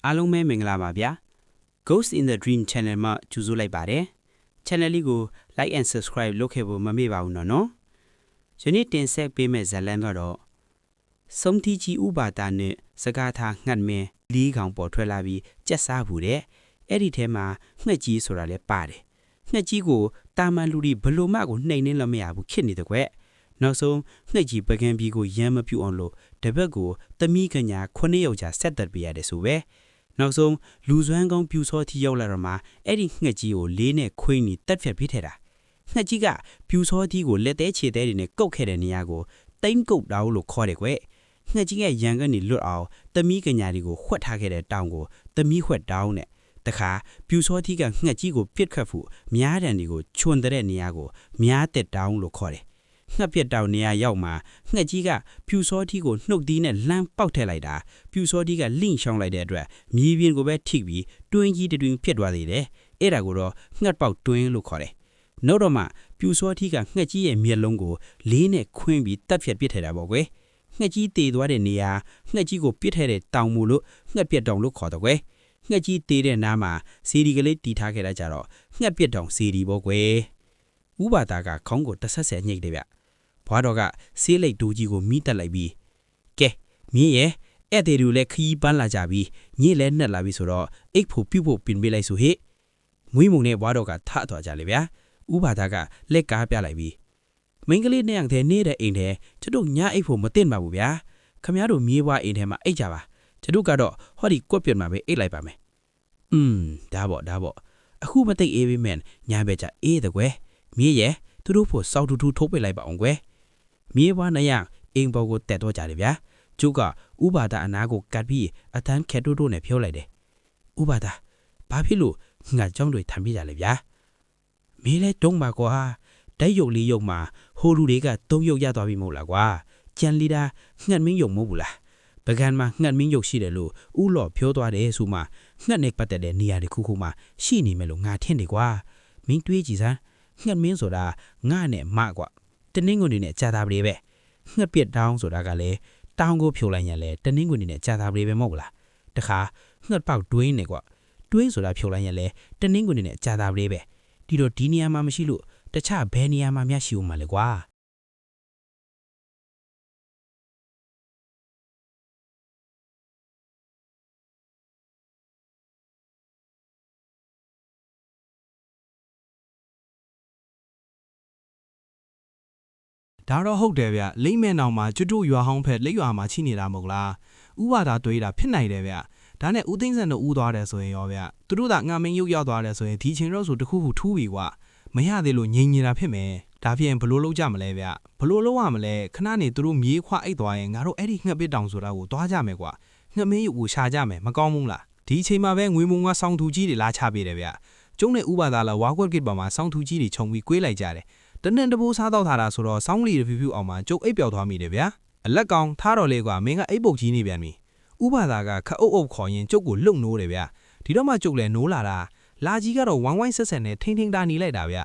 အားလုံးပဲမင်္ဂလာပါဗျာ Ghost in the Dream Channel မှာကြိုဆိုလိုက်ပါတယ် Channel လေးကို Like and Subscribe လုပ်ခဲ့ဖို့မမေ့ပါဘူးနော်ယနေ့တင်ဆက်ပေးမယ့်ဇာတ်လမ်းကတော့စုံတီကြီးဥပါဒနဲ့စကားထားငှက်မင်းလေးကောင်ပေါ်ထွက်လာပြီးကြက်စားဘူးတဲ့အဲ့ဒီထဲမှာငှက်ကြီးဆိုတာလည်းပါတယ်ငှက်ကြီးကိုတာမန်လူတွေဘလို့မှကိုနှိမ်နှင်းလို့မရဘူးခစ်နေတဲ့ကွယ်နောက်ဆုံးငှက်ကြီးပကံပြီးကိုရမ်းမပြူအောင်လို့တပတ်ကိုသမီးကညာ9ယောက်ကြာဆက်သက်ပေးရတယ်ဆိုပဲနောက်ဆုံးလူစွမ်းကောင်းပြူစောတိရောက်လာတော့မှအဲ့ဒီငှက်ကြီးကိုလေးနဲ့ခွင်းနီတက်ဖြတ်ပေးထဲတာငှက်ကြီးကပြူစောတိကိုလက်သေးခြေသေးတွေနဲ့ကုတ်ခဲ့တဲ့နေရာကိုတိမ့်ကုတ်တောင်းလို့ခေါ်တယ်ကွယ်ငှက်ကြီးရဲ့ရန်ကနေလွတ်အောင်သမီးကညာတွေကိုခွက်ထားခဲ့တဲ့တောင်ကိုသမီးခွက်တောင်းနဲ့တခါပြူစောတိကငှက်ကြီးကိုပြစ်ခတ်ဖို့မြားတန်တွေကိုချွန်တဲ့နေရာကိုမြားတက်တောင်းလို့ခေါ်တယ်ငှက်ပြက်တောင်နေရာရောက်မှာငှက်ကြီးကပြူစောတိကိုနှုတ်သီးနဲ့လှမ်းပေါက်ထည့်လိုက်တာပြူစောတိကလင့်ရှောင်းလိုက်တဲ့အတွက်မြေပြင်ကိုပဲထိပြီးတွင်းကြီးတွင်ဖြစ်သွားသေးတယ်အဲ့ဒါကိုတော့ငှက်ပေါက်တွင်းလို့ခေါ်တယ်နောက်တော့မှပြူစောတိကငှက်ကြီးရဲ့မျက်လုံးကိုလေးနဲ့ခွင်းပြီးတက်ဖြတ်ပစ်ထည့်တာပေါ့ကွယ်ငှက်ကြီးတေသွားတဲ့နေရာငှက်ကြီးကိုပစ်ထည့်တဲ့တောင်မူလို့ငှက်ပြက်တောင်လို့ခေါ်တော့ကွယ်ငှက်ကြီးတေတဲ့နားမှာစီဒီကလေးတီထားခဲ့တာကြတော့ငှက်ပြက်တောင်စီဒီပေါ့ကွယ်ဥပါဒကခေါင်းကိုတဆက်ဆက်ညှိတယ်ဗျဘွားတော်ကဆေးလိတ်တူကြီးကိုမိတက်လိုက်ပြီးကဲမြင်းရဲ့အဲ့တဲ့လူလည်းခီးပန်းလာကြပြီးညစ်လဲနှက်လာပြီဆိုတော့အိတ်ဖို့ပြုတ်ဖို့ပြင်ပေးလိုက်ဆိုဟေ့မွေးမုံနဲ့ဘွားတော်ကထသွားကြလေဗျာဥပါဒကလက်ကားပြလိုက်ပြီးမင်းကလေးနဲ့ရံတဲ့နေတဲ့အိမ်ထဲကျတို့ညအိတ်ဖို့မတင်ပါဘူးဗျာခမည်းတော်မြေးဘွားအိမ်ထဲမှာအိတ်ကြပါကျတို့ကတော့ဟောဒီကွက်ပြတ်မှာပဲအိတ်လိုက်ပါမယ်ဒါပေါ့အခုမသိအေးပေးမယ်ညာဘက်ကြအေးတဲ့ကွယ်မြေးရဲ့သူတို့ဖို့စောက်ထူထူထိုးပစ်လိုက်ပါအောင်ကွယ်မြေးဘွားနဲ့ရအိမ်ပေါ်ကိုတက်တော့ကြတယ်ဗျာကျုပ်ကဥပါဒအနာကိုကတ်ပြီးအတန်းခက်တိုးတိုးနဲ့ဖြောလိုက်တယ်ဥပါဒဘာဖြစ်လို့ငါကြောင်းတွေထမ်းပြကြလဲဗျာမင်းလဲတုံးပါကွာတိုက်ရုပ်လေးရုပ်မှာဟိုလူတွေကသုံးရုပ်ရသွားပြီမဟုတ်လားကွာကြံလီတာငှက်မင်းရုပ်မဟုတ်ဘူးလားပကံမှာငှက်မင်းရုပ်ရှိတယ်လို့ဥလော်ဖြိုးသွားတယ်ဆိုမှငှက်နဲ့ပတ်သက်တဲ့နေရာတွေခုမှရှိနေမယ်လို့ငါထင်တယ်ကွာမင်းတွေးကြည့်စမ်းငှက်မင်းဆိုတာငါနဲ့မကွာတနင်းကုန်တွေနဲ့ကြာတာပလေးပဲငှက်ပြက်တောင်းဆိုတာကလည်းတောင်းကိုဖြိုလိုက်ရင်လည်းတနင်းကုန်တွေနဲ့ကြာတာပလေးပဲမဟုတ်လားတခါငှက်ပေါက်တွင်းနေကွာတွင်းဆိုတာဖြိုလိုက်ရင်လည်းတနင်းကုန်တွေနဲ့ကြာတာပလေးပဲဒီတော့ဒီနေရာမှာမရှိလို့တခြားဘယ်နေရာမှာမျှရှိဦးမှာလဲကွာဒါတော့ဟုတ်တယ်ဗျလိမ့်မဲ့နောင်မှာကျွတ်တို့ရွာဟောင်းဖက်လက်ရွာမှာချိနေတာမဟုတ်လားဥပါဒါတွေးတာဖြစ်နိုင်တယ်ဗျဒါနဲ့ဦးသိန်းစံတို့ဥသွားတယ်ဆိုရင်ရောဗျသူတို့ကငါမင်းရုပ်ရောက်သွားတယ်ဆိုရင်ဒီချိန်တော့ဆိုတခုခုထူးပြီကွာမရသေးလို့ငြိမ်နေတာဖြစ်မယ်ဒါဖြစ်ရင်ဘလို့လုပ်ကြမလဲဗျဘလို့လုပ်ရမလဲခဏနေသူတို့မြေးခွအိတ်သွားရင်ငါတို့အဲ့ဒီငှက်ပစ်တောင်ဆိုတာကိုသွားကြမယ်ကွာငှက်မင်းရုပ်ကိုရှာကြမယ်မကောင်းဘူးလားဒီချိန်မှာပဲငွေမုံကစောင်းသူကြီးတွေလာချပေးတယ်ဗျကျုံးနဲ့ဥပါဒါလာဝါကွက်ကစ်ပေါ်မှာစောင်းသူကြီးတွေခြုံပြီးကွေးလိုက်ကြတယ်တနင်တဘိုးစားတော့ထားတာဆိုတော့စောင်းလီဖြူဖြူအောင်မှာကျုပ်အိပ်ပျော်သွားမိတယ်ဗျာအလက်ကောင်ထားတော်လေးကွာမင်းကအိပ်ပုတ်ကြီးနေပြန်ပြီဥပါဒါကခအုပ်အုပ်ခေါ်ရင်ကျုပ်ကိုလှုပ်နိုးတယ်ဗျာဒီတော့မှကျုပ်လည်းနိုးလာတာလာကြီးကတော့ဝိုင်းဝိုင်းဆက်ဆက်နဲ့ထိန်းထိန်းတာနေလိုက်တာဗျာ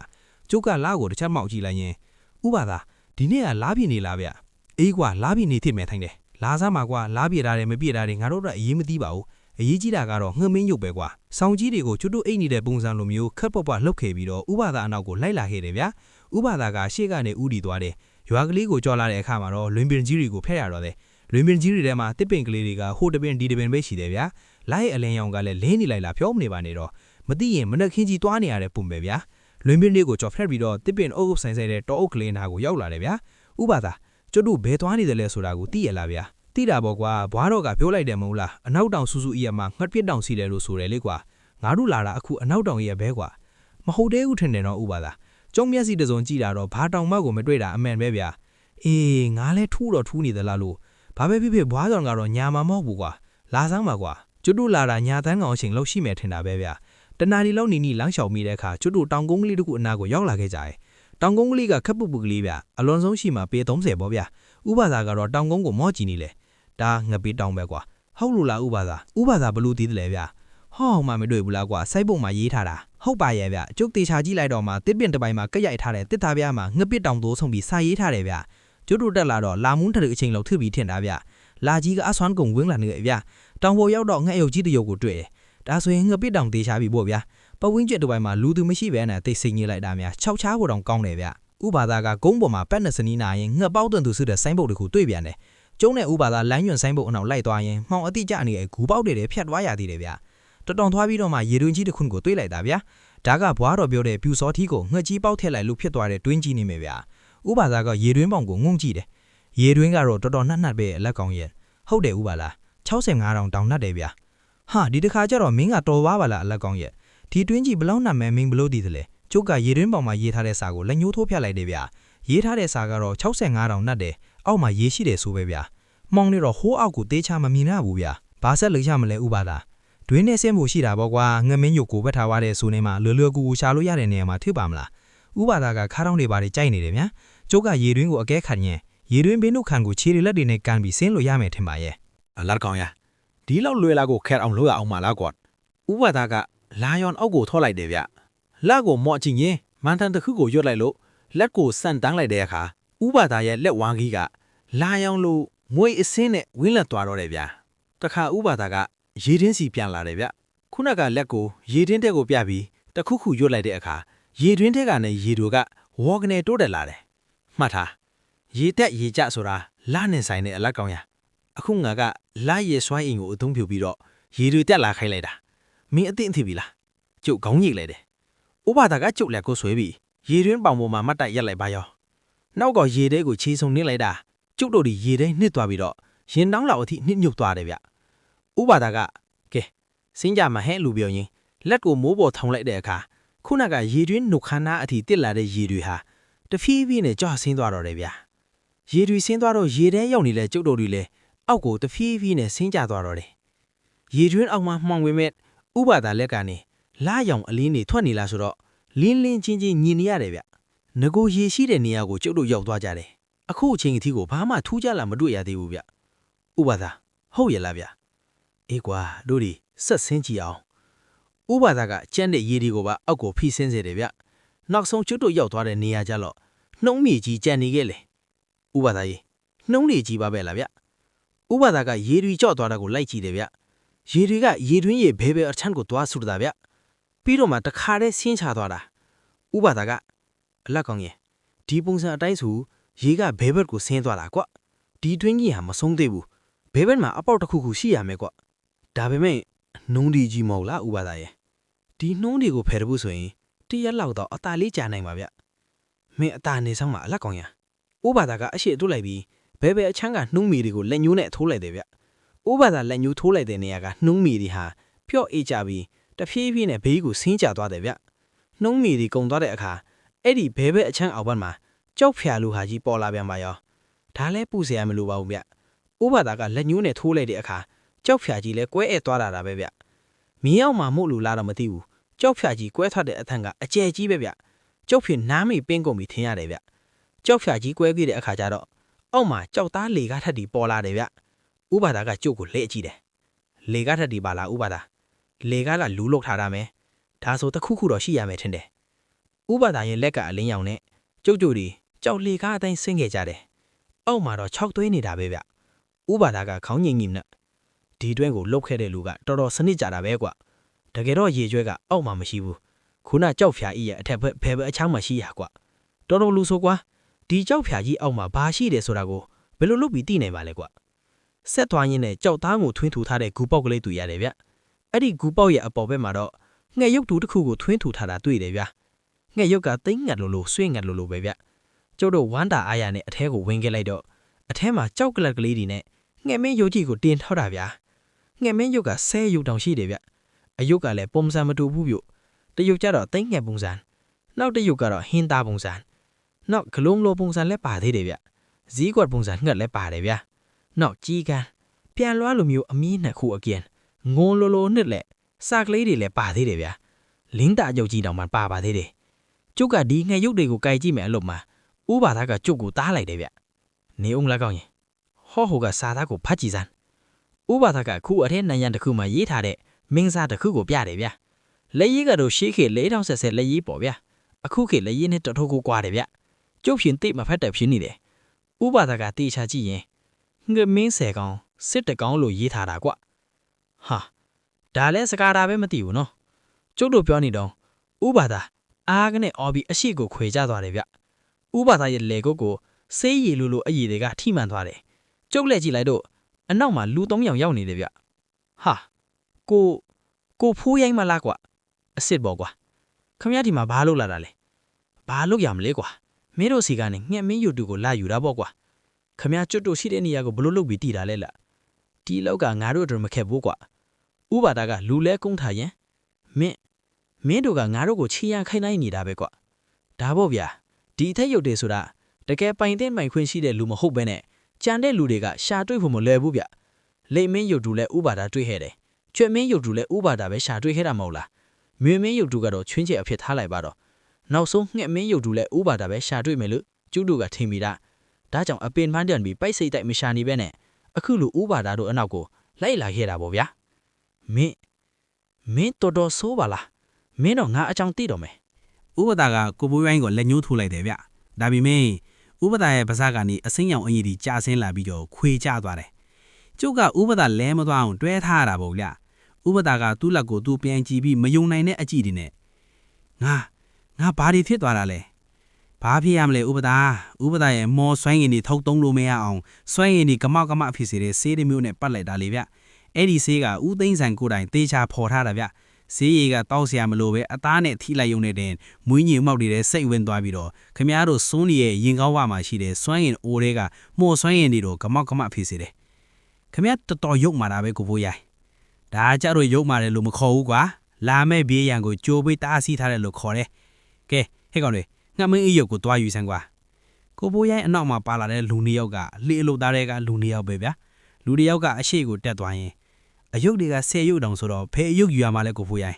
ကျုပ်ကလာကိုတစ်ချက်မှောက်ကြည့်လိုက်ရင်ဥပါဒါဒီနေ့ကလားပြင်းနေလားဗျာအေးကွာလားပြင်းနေထိမယ်ထိုင်းတယ်လာစားမှာကွာလားပြတာတယ်မပြတာတယ်ငါတို့တော့အရေးမသိပါဘူးအရေးကြီးတာကတော့ငှက်မင်းရုပ်ပဲကွာစောင်းကြီးတွေကိုကျွတ်တို့အိတ်နေတဲ့ပုံစံလိုမျိုးခက်ပွက်ပွက်လှုပ်ခဲ့ပြီးတော့ဥပါဒါအနောက်ကိုလိုက်လာခဲ့တယ်ဗျာဥပါဒါကရှေ့ကနေဥတီသွားတယ်ရွာကလေးကိုကြော်လာတဲ့အခါမှာတော့လွင်ပင်ကြီးတွေကိုဖက်ရတော့တယ်လွင်ပင်ကြီးတွေထဲမှာတစ်ပင်ကလေးတွေကဟိုတပင်ဒီတပင်ပဲရှိတယ်ဗျာလိုက်အလင်းရောင်ကလည်းလင်းနေလိုက်လားဖြောမနေပါနဲ့တော့မသိရင်မနှက်ခင်းကြီးသွားနေရတဲ့ပုံပဲဗျာလွင်ပင်တွေကိုကြော်ဖက်ပြီးတော့တစ်ပင်အုပ်ဆိုင်ဆိုင်တဲ့တောအုပ်ကလေးနာကိုရောက်လာတယ်ဗျာဥပါဒါကျွတ်တို့ဘယ်သွားနေတယ်လဲဆိုတာကိုသိရလားဗျာသိတာပေါ့ကွာဘွားတော်ကပြောလိုက်တယ်မဟုတ်လားအနောက်တောင်စူးစူးအီရမှာငှက်ပြစ်တောင်စီတယ်လို့ဆိုတယ်လေကွာငါတို့လာတာအခုအနောက်တောင်ရဲ့ဘဲကွာမဟုတ်သေးဘူးထင်တယ်တော့ဥပါဒါကျုံမျက်စိတစုံကြည့်တာတော့ဘာတောင်မှကိုမတွေ့တာအမှန်ပဲဗျာအေးငါလဲထူးတော့ထူးနေသလားလို့ဘာပဲဖြစ်ဖြစ်ဘွားတော်ကတော့ညာမှာမဟုတ်ဘူးကွာလာစမ်းပါကွာကျွတ်တို့လာတာညာတန်းကောင်အချိန်လောက်ရှိမယ်ထင်တာပဲဗျာတနာဒီလောက်နီနီလမ်းလျှောက်မိတဲ့အခါကျွတ်တို့တောင်ကုန်းကလေးတခုအနာကိုရောက်လာခဲ့ကြတယ်တောင်ကုန်းကလေးကခက်ပုတ်ပုတ်ကလေးဗျာအလွန်ဆုံးရှိမှပေ30ပေါ့ဗျာဥပါဒါကတော့တောင်ကုန်းကိုမော့ကြည့်နေလေဒါငှက်ပေးတောင်ပဲကွာဟုတ်လို့လားဥပါဒါဘလို့တည်တယ်လဲဗျာဟောမှမတွေ့ဘူးလားကွာစိုက်ပုံမှာရေးထားတာဟုတ်ပါရဲ့ဗျကျုပ်တေချာကြည့်လိုက်တော့မှတစ်ပင်တစ်ပိုင်းမှာကက်ရိုက်ထားတဲ့တစ်သားပြားမှာငှက်ပစ်တောင်သိုးဆုံးပြီးစာရေးထားတယ်ဗျကျုပ်တို့တက်လာတော့လာမွန်းထတဲ့အချိန်လောက်ထပြီးထင်တာဗျလာကြီးကအဆွမ်းကုန်ဝင်းလာနေရဲ့ဗျ တောင်ပေါ်ရောက်တော့ငှက်ရုပ်ကြီးတရုပ်ကိုတွေ့တယ်ဒါဆိုရင်ငှက်ပစ်တောင်တေးချပြီးပေါ့ဗျာပဝင်းကျက်တစ်ပိုင်းမှာလူသူမရှိဘဲနဲ့တိတ်ဆိတ်ညစ်လိုက်တာများ6ချားကိုတောင်ကောင်းတယ်ဗျဥပါဒါကကုန်းပေါ်မှာပတ်နဲ့စနီးနာရင်ငှက်ပေါက်သွန်သူစုတဲ့ဆိုင်းဘုတ်တခုတွေ့ပြန်တယ်ကျုံးနဲ့ဥပါဒါလိုင်းညွန့်ဆိုင်းဘုတ်အနောက်လိုက်သွားရင်မှောင်အတိကျအနေနဲ့ဂူပေါက်တွေဖြတ်သွားရသေးတယ်ဗျတော်တော်သွားပြီးတော့မှရေတွင်းကြီးတစ်ခုကိုတွေးလိုက်တာဗျဒါကဘွားတော်ပြောတဲ့ပြူစောထီးကိုငှက်ကြီးပေါက်ထက်လိုက်လို့ဖြစ်သွားတဲ့တွင်းကြီးနေမယ်ဗျဥပါဒါကရေတွင်းပေါင်ကိုငုံကြည့်တယ်ရေတွင်းကတော့တော်တော်နှက်ပဲအလက်ကောင်ရဲ့ဟုတ်တယ်ဥပါလား65တောင်တောင်နှက်တယ်ဗျဟာဒီတစ်ခါကျတော့မင်းကတော်သွားပါလားအလက်ကောင်ရဲ့ဒီတွင်းကြီးဘလောက်နှက်မဲမင်းဘလို့တည်တယ်လဲကျုပ်ကရေတွင်းပေါင်မှာရေးထားတဲ့စာကိုလက်ညှိုးထိုးဖြတ်လိုက်တယ်ဗျရေးထားတဲ့စာကတော့65တောင်နှက်တယ်အောက်မှာရေးရှိတယ်ဆိုပဲဗျမောင်နေတော့ဟိုးအောက်ကိုတေးချမမြင်ရဘူးဗျဘာဆက်လို့ရမလဲဥပါလားတွင်းနဲ့ဆင်းဖို့ရှိတာပေါ့ကွာငမင်းရုပ်ကိုဝက်ထားသွားတဲ့ဆိုနေမှာလွယ်ကူရှာလို့ရတဲ့နေရာမှာထိပါမလားဥပါဒါကခါးတောင်းတွေပါကြိုက်နေတယ်ဗျကျုပ်ကရေတွင်းကိုအကဲခတ်ရင်ရေတွင်းဘင်းတို့ခံကိုခြေလက်တွေနဲ့ကန်ပြီးဆင်းလို့ရမယ်ထင်ပါရဲ့အလတ်ကောင်ရဒီလောက်လွယ်လာကိုခက်အောင်လုပ်ရအောင်မလားကွာဥပါဒါကလာယွန်အောက်ကိုထော်လိုက်တယ်ဗျလက်ကိုမော့ချင်ရင်မန်တန်တစ်ခုကိုရွတ်လိုက်လို့လက်ကိုဆန့်တန်းလိုက်တဲ့အခါဥပါဒါရဲ့လက်ဝမ်းကြီးကလာယွန်လိုငွေအစင်းနဲ့ဝင်းလက်သွားတော့တယ်ဗျတခါဥပါဒါကရေတင်းစီပြန်လာတယ်ဗျခုနကလက်ကိုရေတင်းတဲ့ကိုပြပြီးတခုခုရွတ်လိုက်တဲ့အခါရေတွင်းတဲ့ကနေရေတို့ကဝေါကနေတိုးတက်လာတယ်မှတ်ထားရေတက်ရေကျဆိုတာလနဲ့ဆိုင်တဲ့အလက်ကောင်ရအခုငါကလာရေဆွိုင်းအိမ်ကိုအသုံးပြုပြီးတော့ရေတွေတက်လာခိုင်းလိုက်တာမင်းအသိအသိပြီလားကျုပ်ခေါင်းညိတ်လိုက်တယ်ဥပါဒါကကျုပ်လက်ကိုဆွဲပြီးရေတွင်းပေါင်ပေါ်မှာမတ်တိုက်ရက်လိုက်ပါရောနောက်ကရေတဲကိုခြေစုံနစ်လိုက်တာကျုပ်တို့ဒီရေတဲနှစ်သွားပြီးတော့ရင်တောင်းလောက်အထိနှစ်ညုတ်သွားတယ်ဗျဥပါဒါကကဲစင်းကြမှာဟဲ့လူပြောရင်လက်ကိုမိုးပေါ်ထောင်လိုက်တဲ့အခါခုနကရေတွင်းနှုတ်ခမ်းနာအထိတစ်လာတဲ့ရေတွေဟာတဖြည်းဖြည်းနဲ့ကြောက်ဆင်းသွားတော့တယ်ဗျရေတွေဆင်းသွားတော့ရေထဲရောက်နေတဲ့ကျုပ်တို့တွေလည်းအောက်ကိုတဖြည်းဖြည်းနဲ့ဆင်းကျသွားတော့တယ်ရေတွင်းအောက်မှာမှောင်ဝင်မဲ့ဥပါဒါလက်ကနေလာရောင်အလင်းတွေထွက်နေလာဆိုတော့လင်းလင်းချင်းချင်းညင်နေရတယ်ဗျငကိုရေရှိတဲ့နေရာကိုကျုပ်တို့ရောက်သွားကြတယ်အခုအချိန်အထိကိုဘာမှထူးခြားလာမတွေ့ရသေးဘူးဗျဥပါဒါဟုတ်ရဲ့လားဗျအေးကွာတို့ဒီဆက်ဆင်းကြည့်အောင်ဥပါဒါကကျန်းတဲ့ရေတွေကိုပါအောက်ကိုဖိဆင်းစေတယ်ဗျနောက်ဆုံးကျုပ်တို့ရောက်သွားတဲ့နေရာကြတော့နှုံးမြေကြီးကြံနေခဲ့လေဥပါဒါရေနှုံးနေကြီးပါပဲလားဗျဥပါဒါကရေတွေကြော့သွားတာကိုလိုက်ကြည့်တယ်ဗျရေတွေကရေတွင်းရေဘဲဘဲအချမ်းကိုသွားဆူတာဗျပြီးတော့မှတခါတည်းဆင်းချသွားတာဥပါဒါကအလက်ကောင်ရဲ့ဒီပုံစံအတိုင်းဆိုရေကဘဲဘက်ကိုဆင်းသွားတာကွဒီတွင်းကြီးဟာမဆုံးသေးဘူးဘဲဘက်မှာအပေါက်တစ်ခုခုရှိရမယ်ကွဒါပေမဲ့နှုံးဒီကြီးမဟုတ်လားဥပါဒါရဲ့ဒီနှုံးတွေကိုဖယ်တဖို့ဆိုရင်တရက်လောက်တော့အตาလေးကြာနိုင်ပါဗျမင်းအตาနေဆောင်မှာအလက်ကောင်ရဥပါဒါကအရှိအထုတ်လိုက်ပြီးဘဲဘဲအချမ်းကနှုံးမီတွေကိုလက်ညှိုးနဲ့ထိုးလိုက်တယ်ဗျဥပါဒါလက်ညှိုးထိုးလိုက်တဲ့နေရာကနှုံးမီတွေဟာပျော့အေးကြပြီးတဖြည်းဖြည်းနဲ့ဘေးကိုဆင်းကျသွားတယ်ဗျနှုံးမီတွေကုံသွားတဲ့အခါအဲ့ဒီဘဲဘဲအချမ်းအောက်ဘက်မှာကြောက်ဖြာလူဟာကြီးပေါ်လာပြန်ပါရောဒါလည်းပူเสียရမလို့ပါဘူးဗျဥပါဒါကလက်ညှိုးနဲ့ထိုးလိုက်တဲ့အခါကြောက်ဖြာကြီးလည်းကွဲအဲ့သွားတာပဲဗျမင်းရောက်မှမို့လို့လားတော့မသိဘူးကြောက်ဖြာကြီးကွဲထွက်တဲ့အထက်ကအကျယ်ကြီးပဲဗျကြောက်ဖြာနားမိပင်းကုန်ပြီးထင်ရတယ်ဗျကြောက်ဖြာကြီးကွဲပြီးတဲ့အခါကျတော့အောက်မှာကြောက်သားလေကားထက်တီပေါ်လာတယ်ဗျဥပါဒါကကျုပ်ကိုလှည့်ကြည့်တယ်လေကားထက်တီပါလားဥပါဒါလေကားကလူးလောက်ထားတာမယ်ဒါဆိုတခုခုတော့ရှိရမယ်ထင်တယ်ဥပါဒါရဲ့လက်ကအလင်းရောင်နဲ့ကျုပ်တို့ဒီကြောက်လေကားအတိုင်းဆင်းခဲ့ကြတယ်အောက်မှာတော့6သွေးနေတာပဲဗျဥပါဒါကခေါင်းငိမ့်ငိမ့်နဲ့ဒီတွင်းကိုလှုပ်ခဲ့တဲ့လူကတော်တော်စနစ်ကြတာပဲကွတကယ်တော့ရေကျွဲကအောက်မှာမရှိဘူးခုနကြောက်ဖြာကြီးရဲ့အထက်ဘက်ဖယ်ဘက်အချောင်းမှာရှိရကွတော်တော်လူဆိုကွာဒီကြောက်ဖြာကြီးအောက်မှာဘာရှိတယ်ဆိုတာကိုဘယ်လိုလုပ်ပြီးသိနိုင်ပါလဲကွဆက်သွားရင်းနဲ့ကြောက်သားကိုထွင်းထူထားတဲ့ဂူပေါက်ကလေးတွေ့ရတယ်ဗျအဲ့ဒီဂူပေါက်ရဲ့အပေါ်ဘက်မှာတော့ငှက်ရုပ်တူတစ်ခုကိုထွင်းထူထားတာတွေ့တယ်ဗျငှက်ရုပ်ကသိမ့်ငတ်လို့ဆွေးငတ်လို့ပဲဗျကျုပ်တို့ဝမ်းတာအားရနဲ့အထဲကိုဝင်ခဲ့လိုက်တော့အထဲမှာကြောက်ကလတ်ကလေးတွေနဲ့ငှက်မင်းရုပ်ကြီးကိုတင်ထောက်တာဗျငှက်မင်းရုပ်က10ရုပ်တောင်ရှိတယ်ဗျအယုတ်ကလည်းပုံစံမတူဘူးဗျတရုတ်ကြတော့သိမ့်ငတ်ပုံစံနောက်တရုတ်ကတော့ဟင်းသားပုံစံနောက်ဂလုံးလိုပုံစံလည်းပါသေးတယ်ဗျဇီးကွက်ပုံစံငှက်လည်းပါတယ်ဗျနောက်ကြီးကန်ပြန်လွှားလိုမျိုးအမီးနှစ်ခုအကျင်ငုံလိုနှစ်လက်စကလေးတွေလည်းပါသေးတယ်ဗျလင်းတာရုပ်ကြီးတောင်မှပါသေးတယ်ကျုပ်ကဒီငှက်ရုပ်တွေကိုကြိုက်ကြည့်မယ်အလို့မှာဥပါဒါကကျုပ်ကိုတားလိုက်တယ်ဗျနေအောင်လားကောင်းရင်ဟောဟိုကစာသားကိုဖတ်ကြည့်စမ်းဥပါဒါကခုအထဲနံရံတစ်ခုမှရေးထားတဲ့မင်းစားတစ်ခုကိုပြတယ်ဗျလက်ရည်ကတော့ရှေးခေ4000ဆက်ဆက်လက်ရည်ပေါ့ဗျအခုခေလက်ရည်နဲ့တထိုးကိုကွာတယ်ဗျကျုပ်ရှင်တိတ်မဖတ်တယ်ဖြစ်နေတယ်ဥပါဒါကတေချာကြည့်ရင်ငှက်မင်း10ကောင်စစ်တကောင်လို့ရေးထားတာကွ ဟာဒါလဲစကားတာပဲမသိဘူးနော်ကျုပ်တို့ပြောနေတော့ဥပါဒါအားကနေအော်ပြီးအရှိကိုခွေကြသွားတယ်ဗျဥပါဒါရဲ့လေကုတ်ကိုဆေးရည်လိုအရည်တွေကထိမှန်သွားတယ်ကျုပ်လက်ကြည့်လိုက်တော့အနောက်မှာလူ၃ယောက်ရောက်နေတယ်ဗျဟာကိုဖိုးရိုင်းမလားကွာအစ်စ်ပေါ့ကွာခမရဒီမှာဘာလုပ်လာတာလဲဘာလုပ်ရမလဲကွာမင်းတို့စီကနေငှက်မင်းယူတူကိုလာယူတာပေါ့ကွာခမရကျွတ်တို့ရှိတဲ့နေရာကိုဘလို့လုပ်ပြီးတည်တာလဲလားဒီလောက်ကငါတို့တို့မခက်ဘူးကွာဥပါဒါကလူလဲကုန်းထားရင်မင်းတို့ကငါတို့ကိုချီရန်ခိုင်းနိုင်နေတာပဲကွာဒါပေါ့ဗျာဒီအထက်ရုပ်တွေဆိုတာတကယ်ပိုင်တဲ့မိုင်ခွင့်ရှိတဲ့လူမဟုတ်ဘဲနဲ့ကြံတဲ့လူတွေကရှာတွေ့ဖို့မလွယ်ဘူးဗျလိမ့်မင်းရုပ်တူလဲဥပါဒါတွေ့ခဲ့တယ်ချွတ်မင်းရုပ်တူလဲဥပါဒါပဲရှာတွေ့ခဲ့တာမဟုတ်လားမြွေမင်းရုပ်တူကတော့ချွင်းချက်အဖြစ်ထားလိုက်ပါတော့နောက်ဆုံးငှက်မင်းရုပ်တူလဲဥပါဒါပဲရှာတွေ့မယ်လို့ကျုပ်တို့ကထင်မိတာဒါကြောင့်အပင်ပန်းတန်ပြီးပိုက်စိတ်တိုက်မရှာနေပဲနဲ့အခုလိုဥပါဒါတို့အနောက်ကိုလိုက်လာခဲ့တာပေါ့ဗျာမင်းတော်ဆိုးပါလားမင်းတော့ငါအကြောင်းသိတော့မယ် ဥပဒါကကိုပိုးရိုင်းကိုလက်ညှိုးထိုးလိုက်တယ်ဗျဒါပေမဲ့ဥပဒါရဲ့ပါးစပ်ကနေအစိမ်းရောင်အင်ကြီးကြာဆင်းလာပြီးတော့ခွေကျသွားတယ်ကျုပ်ကဥပဒါလဲမသွားအောင်တွဲထားရတာပေါ့ဗျဥပဒါကသူ့လက်ကိုသူ့ပြန်ကြည့်ပြီးမယုံနိုင်တဲ့အကြည့်တွေနဲ့ငါဘာတွေဖြစ်သွားတာလဲဘာဖြစ်ရမလဲဥပဒါရဲ့မော်ဆွိုင်းရင်တွေထုတ်သုံးလို့မရအောင်ဆွိုင်းရင်တွေကမောက်ကမဖြစ်စေတဲ့ဆေးတွေမျိုးနဲ့ပတ်လိုက်တာလေဗျအဲ့ဒီဆေးကဥသိန်းဆိုင်ကိုယ်တိုင်သေချာဖော်ထားတာဗျဆေးရည်ကတောက်เสียမလို့ပဲအသားနဲ့ထိလိုက်ရုံနဲ့တင်မွေးညင်မောက်တွေစိတ်ဝင်သွားပြီးတော့ခမည်းတော်စွန်းရဲ့ရင်ကောင်းဝမှာရှိတဲ့စွမ်းရင်အိုတွေကမော်စွမ်းရင်တွေတော့ကမောက်ကမဖြစ်စေတယ်ခမည်းတော်တော်ရုပ်မာတာပဲကိုဖိုးရိုင်းဒါကြတော့ရုပ်မာတယ်လို့မခေါ်ဘူးကွာလာမဲ့ဘေးရန်ကိုကြိုးပေးတားဆီးထားတယ်လို့ခေါ်တယ်ကဲဟဲ့ကောင်တွေငှက်မင်းအရုပ်ကိုတွားယူစမ်းကွာကိုဖိုးရိုင်းအနောက်မှာပါလာတဲ့လူနှစ်ယောက်ကလေအလုသားတွေကလူနှစ်ယောက်ပဲဗျာလူတစ်ယောက်ကအရှိကိုတက်သွားရင်အယုတ်တွေက10ရုပ်တောင်ဆိုတော့ဖဲအယုတ်ယူရမှာလဲကိုဖိုးရိုင်း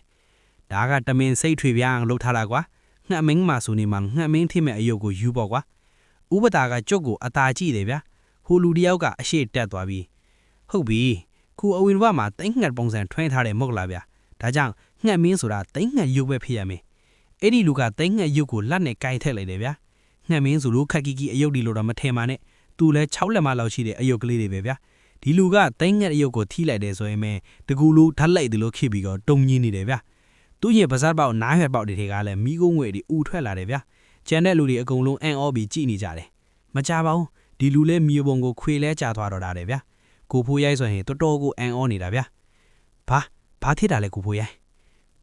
ဒါကတမင်စိတ်ထွေပြားအောင်လှုပ်ထားတာကွာငှက်မင်းမှာဆိုနေမှာငှက်မင်းထိမဲ့အယုတ်ကိုယူပေါ့ကွာဥပဒါကကြုတ်ကိုအသာကြည့်တယ်ဗျာဟိုလူတစ်ယောက်ကအရှိတက်သွားပြီးဟုတ်ပြီခုအဝင်ဘမှာတိတ်ငှက်ပုံစံထွင်းထားတယ်မဟုတ်လားဗျာဒါကြောင့်ငှက်မင်းဆိုတာတိတ်ငှက်ရုပ်ပဲဖြစ်ရမယ်အဲ့ဒီလူကတိတ်ငှက်ရုပ်ကိုလက်နဲ့ကိုင်ထက်လိုက်တယ်ဗျာငှက်မင်းဆိုလို့ခက်ကြီးအယုတ်ဒီလိုတော့မထင်ပါနဲ့သူလဲ6လက်မလောက်ရှိတဲ့အယုတ်ကလေးတွေပဲဗျာဒီလူကတိတ်ငှက်အယုတ်ကိုထိလိုက်တယ်ဆိုရင်ပဲတကူလူထက်လိုက်တယ်လို့ခေပြီးတော့တုံကြီးနေတယ်ဗျာသူရဲ့ပါဇက်ပေါက်နားရွက်ပေါက်တွေကလည်းမိကုန်းငွေတွေဥထွက်လာတယ်ဗျာကျန်တဲ့လူတွေအကုန်လုံးအန်အောပြီးကြည်နေကြတယ်မကြပါဘူးဒီလူလဲမြေပုံကိုခွေလဲကြာသွားတော့တာတယ်ဗျာကိုဖိုးရိုက်ဆိုရင်တော်တော်ကိုအန်အောနေတာဗျာဘာဖြစ်တာလဲကိုဖိုးရိုက်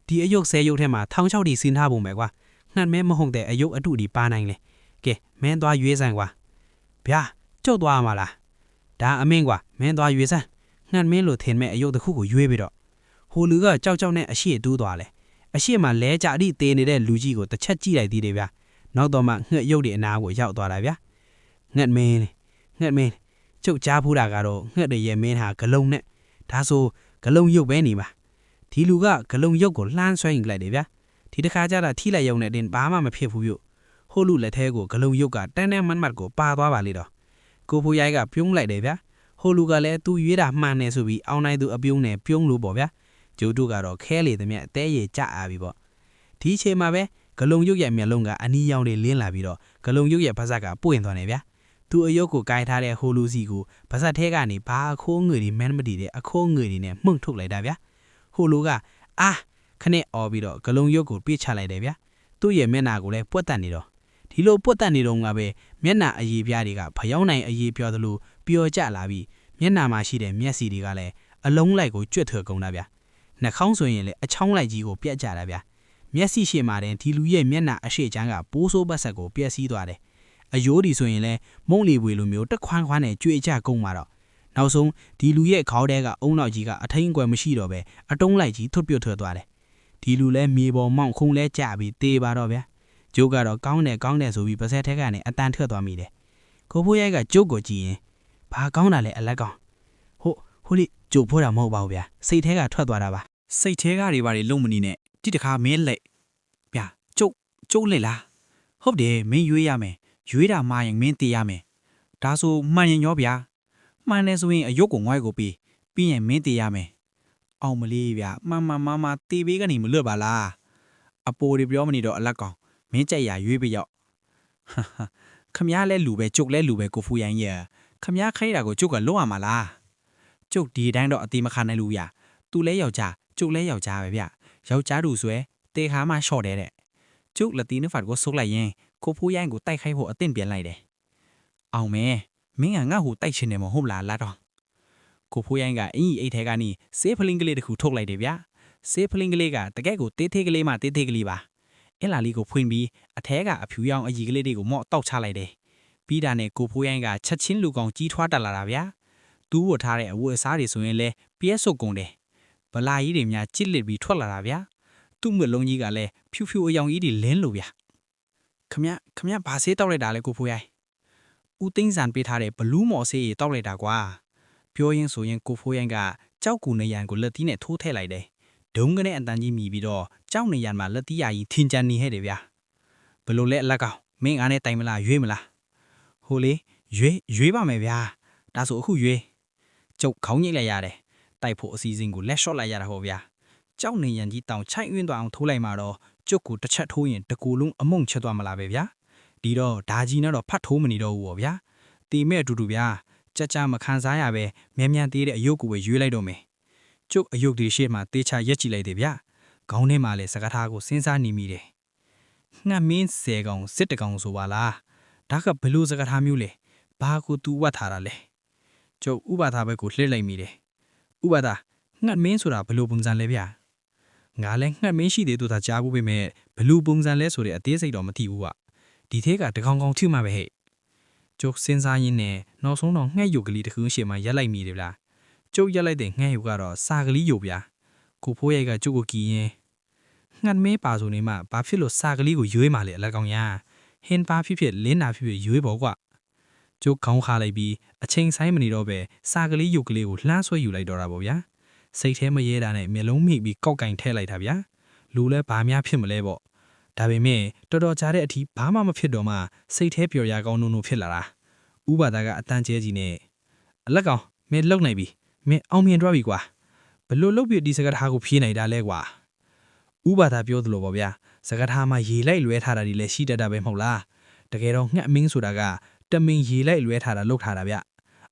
ဒီအယုတ်10ရုပ်ထဲမှာ16ဒီစင်းထားပုံပဲကွာငှက်မဲမဟုတ်တဲ့အယုတ်အတုဒီပါနိုင်လေကဲမင်းသွားရွေးစမ်းကွာဗျာကျုပ်သွားမှာလားဒါအမင်းကွာမင်းသွားရွေးစမ်းငှက်မင်းလို့ထင်မဲ့အယုတ်တစ်ခုကိုရွေးပြီးတော့ဟိုလူကကြောက်နဲ့အရှိတူးသွားလေအရှိမလဲကြအတိသေးနေတဲ့လူကြီးကိုတစ်ချက်ကြည့်လိုက်သေးတယ်ဗျာနောက်တော့မှငှက်ရုပ်တွေအနာကိုရောက်သွားတာဗျာငှက်မင်းကျုပ်ကြားဖူးတာကတော့ငှက်တွေရဲ့မင်းဟာဂလုံနဲ့ဒါဆိုဂလုံရုပ်ပဲနေမှာဒီလူကဂလုံရုပ်ကိုလှမ်းဆွဲရင်လိုက်တယ်ဗျာဒီတစ်ခါကျတော့ထိလိုက်ရုံနဲ့တင်ဘာမှမဖြစ်ဘူးပြုဟိုလူလက်ထဲကိုဂလုံရုပ်ကတန်းမတ်ကိုပါသွားပါလေတော့ကိုဖိုးရိုက်ကပြုံးလိုက်တယ်ဗျာဟိုလူကလည်းသူ့ရွေးတာမှန်နေဆိုပြီးအောင်းနိုင်သူအပြုံးနဲ့ပြုံးလို့ပေါ့ဗျာကျိုးတို့ကတော့ခဲလေသမျှအသေးရည်ကြအားပြီပေါ့ဒီအချိန်မှာပဲဂလုံရုပ်ရဲ့မျက်လုံးကအနီးရောင်တွေလင်းလာပြီးတော့ဂလုံရုပ်ရဲ့ပါးစပ်ကပွင့်သွားနေဗျာသူအယုတ်ကိုကိုင်ထားတဲ့ဟိုလူစီကိုပါးစပ်ထဲကနေဘာအခိုးငွေတွေမန်းမတီတဲ့အခိုးငွေတွေနဲ့မှုန့်ထုတ်လိုက်တာဗျာဟိုလူကခနဲ့အော်ပြီးတော့ဂလုံရုပ်ကိုပြစ်ချလိုက်တယ်ဗျာသူ့ရဲ့မျက်နှာကိုလည်းပွက်တက်နေတော့ဒီလိုပွက်တက်နေတော့ငါပဲမျက်နှာအရည်ပြားတွေကဖျောင်းနိုင်အရည်ပြောသလိုပျော်ကျလာပြီးမျက်နှာမှာရှိတဲ့မျက်စီတွေကလည်းအလုံးလိုက်ကိုကြွတ်ထွက်ကုန်တာဗျာနှာခေါင်းဆိုရင်လည်းအချောင်းလိုက်ကြီးကိုပြက်ကြတာဗျာမျက်စိရှေ့မှာတင်ဒီလူရဲ့မျက်နှာအရှိချမ်းကပိုးဆိုးပတ်ဆက်ကိုပြက်စီးသွားတယ်အယိုးဒီဆိုရင်လည်းမုံလီပွေလိုမျိုးတက်ခွန်းခွန်းနဲ့ကြွေကြကုန်မှာတော့နောက်ဆုံးဒီလူရဲ့ခေါင်းထဲကအုံနောက်ကြီးကအထိန်အကွယ်မရှိတော့ပဲအတုံးလိုက်ကြီးထွတ်ပြတ်ထွက်သွားတယ်ဒီလူလဲမြေပေါ်မောင့်ခုံလဲကြပြီးတေးပါတော့ဗျာကျိုးကတော့ကောင်းတယ်ဆိုပြီးပါဇက်ထဲကနေအတန်ထွက်သွားမိတယ်ကိုဖိုးရိုက်ကကျုပ်ကိုကြည့်ရင်ဘာကောင်းတာလဲအလက်ကောင်းဟိုလေကျုပ်ဖိုးတာမဟုတ်ပါဘူးဗျာစိတ်ထဲကထွက်သွားတာပါစိတ်ထဲကတွေပါတွေလုံးမနေနဲ့တိတခါမင်းလက်ဗျာကျုပ်လက်လားဟုတ်တယ်မင်းရွေးရမယ်ရွေးတာမှားရင်မင်းတေးရမယ်ဒါဆိုမှန်ရင်ရောဗျာမှန်တယ်ဆိုရင်အယုတ်ကိုငွိုက်ကိုပြီးရင်မင်းတေးရမယ်အောင်မလေးဗျာမှန်တေးပေးကနေမလွတ်ပါလားအပိုတွေပြောမနေတော့အလက်ကောင်မင်းကြိုက်ရရွေးပေးရောက်ခမည်းလဲလူပဲကျုပ်လဲလူပဲကိုဖူရိုင်းရဲ့ခမည်းခိုင်းတာကိုကျုပ်ကလွတ်ရမှာလားကျုပ်ဒီတိုင်းတော့အသေးမခံနိုင်လို့ဗျာ သူလဲယောက်ျားကျုပ်လဲယောက်ျားပဲဗျယောက်ျားသူဆိုတေခါမှရှော့တယ်တဲ့ကျုပ်လက်တီးနဲ့ဖတ်ကိုဆုပ်လိုက်ရင်ကိုဖိုးရိုင်းကိုတိုက်ခိုက်ဖို့အသင့်ပြန်လိုက်တယ်အောင်မဲမင်းကငါ့ကိုတိုက်ချင်တယ်မဟုတ်လားလာတော့ကိုဖိုးရိုင်းကအင်ကြီးအိတ်ထဲကနေဆေးဖလင်းကလေးတစ်ခုထုတ်လိုက်တယ်ဗျဆေးဖလင်းကလေးကတကယ့်ကိုတေးသေးကလေးမှတေးသေးကလေးပါအဲ့လာလေးကိုဖွင့်ပြီးအထဲကအဖြူရောင်အကြီးကလေးတွေကိုမော့တောက်ချလိုက်တယ်ပြီးတာနဲ့ကိုဖိုးရိုင်းကချက်ချင်းလူကောင်ကြီးထွားတက်လာတာဗျာတူးဝတ်ထားတဲ့အဝတ်အစားတွေဆိုရင်လဲပြဲဆုပ်ကုန်တယ်ဗလာကြီးတွေများကြစ်လစ်ပြီးထွက်လာတာဗျာသူ့မလုံးကြီးကလည်းဖြူဖြူအယောင်ကြီးတွေလင်းလို့ဗျာခမဘာဆေးတောက်လိုက်တာလဲကိုဖိုးရိုင်းဦးသိန်းစံပေးထားတဲ့ဘလူးမော်ဆေးကြီးတောက်လိုက်တာကွာပြောရင်းဆိုရင်ကိုဖိုးရိုင်းကကြောက်ကူနေရန်ကိုလက်သီးနဲ့ထိုးထည့်လိုက်တယ်ဒုံကနေအတန်ကြီးမြည်ပြီးတော့ကြောက်နေရန်မှာလက်သီးယာကြီးထင်ကြန်နေဟဲ့တယ်ဗျာဘလို့လဲအလက်ကောင်မင်းအားနဲ့တိုင်မလားရွေးမလားဟိုလေရွေးပါမယ်ဗျာဒါဆိုအခုရွေးကျုပ်ခေါင်းညိတ်လိုက်ရတယ်တိုက်ဖို့အစီအစဉ်ကိုလက်လျှော့လိုက်ရတာဟောဗျာကြောက်နေရန်ကြီးတောင်ချိုက်ဝင်းသွားအောင်ထိုးလိုက်မှာတော့ကျုပ်ကိုတစ်ချက်ထိုးရင်တကူလုံးအမုံချက်သွားမလားပဲဗျာဒီတော့ဓာကြီးနဲ့တော့ဖတ်ထိုးမနေတော့ဘူးပေါ့ဗျာတီမဲ့အတူတူဗျာကြမခံစားရပဲမြန်သေးတဲ့အယုတ်ကိုပဲရွေးလိုက်တော့မယ်ကျုပ်အယုတ်တွေရှေ့မှာတေးချရက်ကြည့်လိုက်တယ်ဗျခေါင်းထဲမှာလည်းစကားထားကိုစဉ်းစားနေမိတယ်ငှက်မင်း10ကောင်စစ်တကောင်ဆိုပါလားဒါကဘလို့စကားထားမျိုးလဲဘာကိုသူဝတ်ထားတာလဲကျုပ်ဥပါသားဘက်ကိုလှည့်လိုက်မိတယ်ဥပါသားငှက်မင်းဆိုတာဘလို့ပုံစံလဲဗျငါလည်းငှက်မင်းရှိသေးသူသာကြားဘူးပေမဲ့ဘလို့ပုံစံလဲဆိုတဲ့အသေးစိတ်တော့မသိဘူးကဒီထဲကတကောင်ကောင်ထိမှပဲဟဲ့ကျုပ်စဉ်းစားရင်းနဲ့နောက်ဆုံးတော့ငှက်ယုတ်ကလေးတစ်ခုရှေ့မှာရက်လိုက်မိတယ်ဗျာကျုပ်ရက်လိုက်တဲ့ငှက်ယုတ်ကတော့စာကလေးယုတ်ဗျာကိုဖိုးရိုက်ကကျုပ်ကိုကြည်ရင်ငှက်မဲပါဆိုနေမှဘာဖြစ်လို့စာကလေးကိုရွေးမှလဲအလက်ကောင်ရဟင်းပါဖြစ်လင်းနာဖြစ်ရွေးပေါ့ကွာကျုပ်ခေါင်းခါလိုက်ပြီးအချိန်ဆိုင်မနေတော့ပဲစာကလေးယုတ်ကလေးကိုလှမ်းဆွဲယူလိုက်တော့တာပေါ့ဗျာစိတ်ထဲမရဲတာနဲ့မျက်လုံးမိပြီးကောက်ကင်ထဲလိုက်တာဗျာလူလဲဘာများဖြစ်မလဲပေါ့ဒါပေမဲ့တော်တော်ကြားတဲ့အထိဘာမှမဖြစ်တော့မှစိတ်ထဲပျော်ရကောင်းနုံဖြစ်လာတာဥပါဒါကအတန်းကျဲကြီးနဲ့အလက်ကောင်မင်းလုံနိုင်ပြီမင်းအောင်မြင်သွားပြီကွာဘလို့လုတ်ပြဒီစကားထားကိုဖြေးနိုင်တာလဲကွာဥပါဒါပြောသလိုပေါ့ဗျာစကားထားမှာရေလိုက်လွဲထားတာဒီလဲရှိတတ်တာပဲမဟုတ်လားတကယ်တော့ငှက်မင်းဆိုတာကတမင်ရေလိုက်လွဲထားတာလုတ်ထားတာဗျ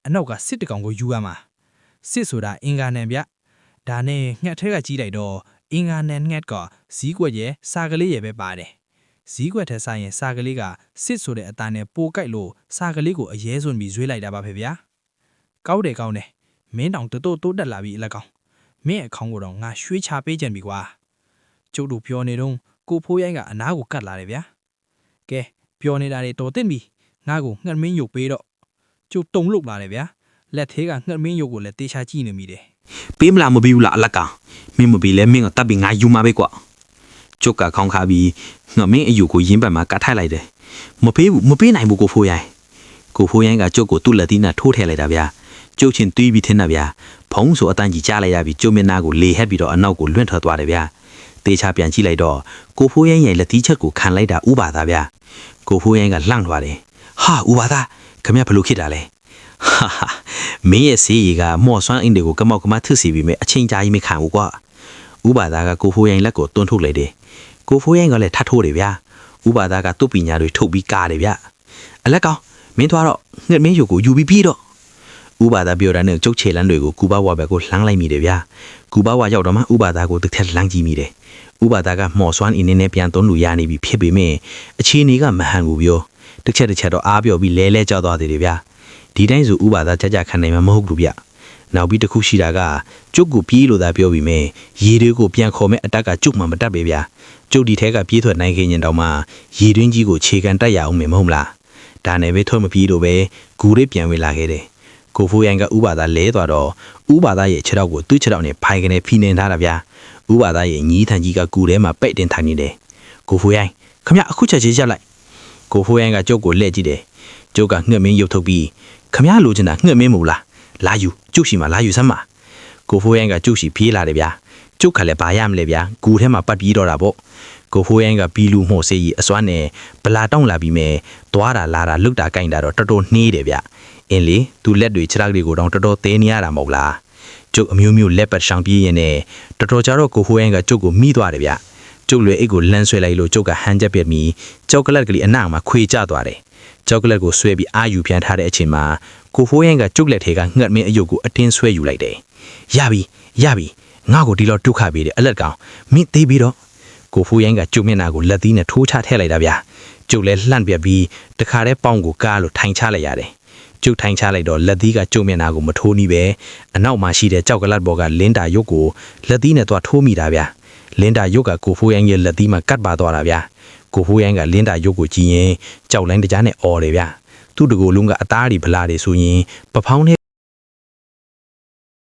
အနောက်ကစစ်တကောင်ကိုယူရမှာစစ်ဆိုတာအင်္ဂါနံဗျဒါနဲ့ငှက်ထဲကကြီးလိုက်တော့အင်္ဂါနံငှက်ကဇီးကွက်ရဲ့စာကလေးရဲ့ပဲပါတယ်ဇီးကွက်ထဲဆိုင်ရင်စာကလေးကစစ်ဆိုတဲ့အသားနဲ့ပိုကိုက်လို့စာကလေးကိုအရေးစွန်ပြီးရွေးလိုက်တာပါဖေဗျာကောင်းတယ်မင်းတောင်တိုးတက်လာပြီအလက်ကောင်မင်းအခေါင်းကိုတော့ငါရွှေချပေးကြပြီကွာကျုပ်တို့ပြောနေတော့ကိုဖိုးရိုင်းကအနားကိုကတ်လာတယ်ဗျာကဲပြောနေတာတွေတော်သိမ့်ပြီငါ့ကိုငှက်မင်းရုပ်ပေးတော့ကျုပ်တုံလုတ်လာတယ်ဗျာလက်သေးကငှက်မင်းရုပ်ကိုလည်းတေချာကြည့်နေမိတယ်ပေးမလားမပေးဘူးလားအလကောင်မင်းမပေးလဲမင်းကတပ်ပြီးငါယူမှာပဲကွာကျုပ်ကခေါင်းခါပြီးငှက်မင်းအယူကိုရင်းပတ်မှာကတ်ထိုက်လိုက်တယ်မပေးနိုင်ဘူးကိုဖိုးရိုင်းကကျုပ်ကိုသူ့လက်သီးနဲ့ထိုးထည့်လိုက်တာဗျာကျုပ်ချင်းတွေးပြီးထင်းတာဗျာဖုံးဆိုအတန်းကြီးကြားလိုက်ရပြီးကျုပ်မျက်နှာကိုလေဟက်ပြီးတော့အနောက်ကိုလွင့်ထွက်သွားတယ်ဗျာတေချာပြန်ကြည့်လိုက်တော့ကိုဖိုးရိုင်းရဲ့လက်သီးချက်ကိုခံလိုက်တာဥပါသားဗျာကိုဖိုးရိုင်းကလှန့်သွားတယ်ဟာဥပါသားခမရဘလို့ဖြစ်တာလဲဟာမင်းရဲ့ဆေးရီကမော့ဆွမ်းအင်းတွေကိုကမောက်ကမthứcစီပြီးမြဲအချိန်ကြာကြီးမခံဘူးကွာဥပါသားကကိုဖိုးရိုင်းလက်ကိုတွန်းထုတ်လိုက်တယ်ကိုဖိုးရိုင်းကလည်းထပ်ထိုးတယ်ဗျာဥပါသားကသူ့ပညာတွေထုတ်ပြီးကားတယ်ဗျာအလက်ကောင်မင်းသွားတော့ငှက်မင်းရုပ်ကိုယူပြီးပြီးတော့ဥပါသားပြောတာနဲ့ကျုပ်ခြေလမ်းတွေကိုကူပါဝါဘက်ကိုလှမ်းလိုက်မိတယ်ဗျာကူပါဝါရောက်တော့မှဥပါသားကိုတစ်ထက်လှမ်းကြည့်မိတယ်ဥပါသားကမော်ဆွမ်းအင်းနဲ့ပြန်သွန်းလို့ရနေပြီဖြစ်ပေမဲ့အခြေအနေကမဟန်ဘူးပြောတစ်ချက်တော့အားပြောပြီးလဲကြောက်သွားသေးတယ်ဗျာဒီတိုင်းဆိုဥပါသားကြခံနိုင်မှာမဟုတ်ဘူးဗျနောက်ပြီးတစ်ခုရှိတာကကျုပ်ကိုပြေးလို့သာပြောပြီးမဲ့ရေတွေကိုပြန်ခေါ်မဲ့အတက်ကကျုပ်မှမတတ်ပဲဗျာကျုပ်ဒီထဲကပြေးထွက်နိုင်ခင်ရင်တောင်မှရေတွင်းကြီးကိုခြေကန်တက်ရအောင်မယ်မဟုတ်လားဒါနဲ့ပဲထွက်မပြေးတော့ပဲဂူရိပြန်ဝင်လာခဲ့တယ်ကိုဖိုးရိုင်းကဥပါသားလဲသွားတော့ဥပါသားရဲ့ခြေထောက်ကိုသူ့ခြေထောက်နဲ့ဖိုင်ကနေဖိနေထားတာဗျာဥပါသားရဲ့ညီးထန်ကြီးကကူထဲမှာပိတ်တင်ထိုင်နေတယ်ကိုဖိုးရိုင်းခမရအခုချက်ချင်းချက်လိုက်ကိုဖိုးရိုင်းကကျုပ်ကိုလှည့်ကြည့်တယ်ကျုပ်ကငှက်မင်းရုပ်ထုတ်ပြီးခမရလိုချင်တာငှက်မင်းမဟုတ်လားလာယူကျုပ်ရှိမှလာယူစမ်းပါကိုဖိုးရိုင်းကကျုပ်ရှိပြေးလာတယ်ဗျာကျုပ်ကလည်းဘာရမလဲဗျာဂူထဲမှာပတ်ပြေးတော့တာပေါ့ကိုဖိုးရိုင်းကဘီလူမှုဆေးကြီးအစွမ်းနဲ့ဗလာတောင်းလာပြီးမဲ့သွားတာလာတာလုတ်တာကိုင်တာတော့တော်တော်နှေးတယ်ဗျအင်းလေသူလက်တွေခြေထောက်တွေကိုတောင်တော်တော်သေးနေရတာမဟုတ်လားကျုပ်အမျိုးမျိုးလက်ပတ်ရှောင်ပြေးရင်နဲ့တော်တော်ကြတော့ကိုဖိုးရိုင်းကကျုပ်ကိုမိသွားတယ်ဗျကျုပ်လွယ်အိတ်ကိုလန်းဆွဲလိုက်လို့ကျုပ်ကဟန်ချက်ပြက်ပြီးကြောက်ကလက်ကလေးအနားမှာခွေကျသွားတယ်ကြောက်ကလက်ကိုဆွဲပြီးအာယူပြန်ထားတဲ့အချိန်မှာကိုဖိုးရိုင်းကကျုပ်လက်ထဲကငှက်မင်းအယုတ်ကိုအတင်းဆွဲယူလိုက်တယ်ရပြီ ငါ့ကိုဒီလောက်ဒုက္ခပေးတယ်အလက်ကောင်မင်းသေးပြီးတော့ကိုဖိုးရိုင်းကကျုပ်မျက်နှာကိုလက်သီးနဲ့ထိုးချထည့်လိုက်တာဗျာကျုပ်လည်းလှန့်ပြက်ပြီးတခါတည်းပေါင်ကိုကားလို့ထိုင်ချလိုက်ရတယ်ကျုပ်ထိုင်ချလိုက်တော့လက်သီးကကျုပ်မျက်နှာကိုမထိုးနီးပဲအနောက်မှာရှိတဲ့ကြောက်ကလတ်ဘော်ကလင်းတာရုပ်ကိုလက်သီးနဲ့သွားထိုးမိတာဗျာလင်းတာရုပ်ကကိုဖိုးရိုင်းရဲ့လက်သီးမှာကတ်ပါသွားတာဗျာကိုဖိုးရိုင်းကလင်းတာရုပ်ကိုကြည့်ရင်ကြောက်လိုင်းတကြားနဲ့အော်တယ်ဗျာသူ့တကူလုံးကအသားတွေဗလာတွေဆိုရင်ပဖောင်းနဲ့